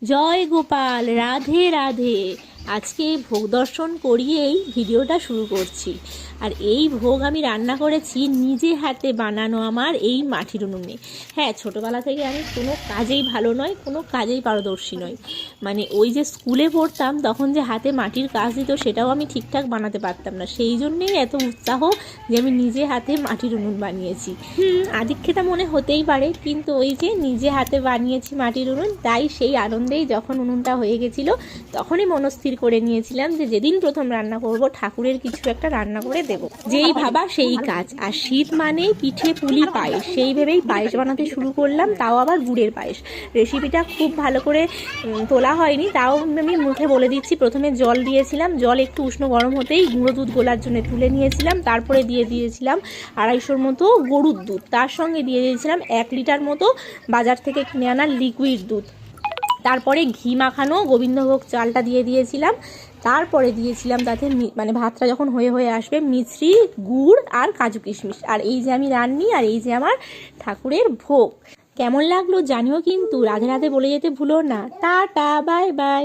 জয় গোপাল, রাধে রাধে। আজকে ভোগ দর্শন করিয়েই ভিডিওটা শুরু করছি। আর এই ভোগ আমি রান্না করেছি নিজে হাতে বানানো আমার এই মাটির উনুনে। হ্যাঁ, ছোটোবেলা থেকে আমি কোনো কাজেই ভালো নয়, কোনো কাজেই পারদর্শী নয়। মানে ওই যে স্কুলে পড়তাম তখন যে হাতে মাটির কাজ দিত সেটাও আমি ঠিকঠাক বানাতে পারতাম না। সেই জন্যেই এত উৎসাহ যে আমি নিজে হাতে মাটির উনুন বানিয়েছি। আদিক্ষেতা মনে হতেই পারে, কিন্তু ওই যে নিজে হাতে বানিয়েছি মাটির উনুন, তাই সেই আনন্দেই যখন উনুনটা হয়ে গেছিলো তখনই মনস্থির করে নিয়েছিলাম যে যেদিন প্রথম রান্না করব ঠাকুরের কিছু একটা রান্না করে দেব। যেই ভাবা সেই কাজ। আর শীত মানেই পিঠে পুলি পায়েস, সেই ভেবেই পায়েস বানাতে শুরু করলাম, তাও আবার গুড়ের পায়েস। রেসিপিটা খুব ভালো করে তোলা হয়নি, তাও আমি মুখে বলে দিচ্ছি। প্রথমে জল দিয়েছিলাম, জল একটু উষ্ণ গরম হতেই গুঁড়ো দুধ গোলার জন্য তুলে নিয়েছিলাম। তারপরে দিয়ে দিয়েছিলাম 250 মতো গরুর দুধ, তার সঙ্গে দিয়ে দিয়েছিলাম 1 লিটার মতো বাজার থেকে কিনে আনা লিকুইড দুধ। তারপরে ঘি মাখানো গোবিন্দভোগ চালটা দিয়ে দিয়েছিলাম। তারপরে দিয়েছিলাম তাতে মানে ভাতটা যখন হয়ে হয়ে আসবে মিছরি, গুড় আর কাজু কিশমিশ। আর এই যে আমি রান্নি, আর এই যে আমার ঠাকুরের ভোগ। কেমন লাগলো জানিও কিন্তু। রাধে রাধে বলে যেতে ভুলো না। Tata, bye bye.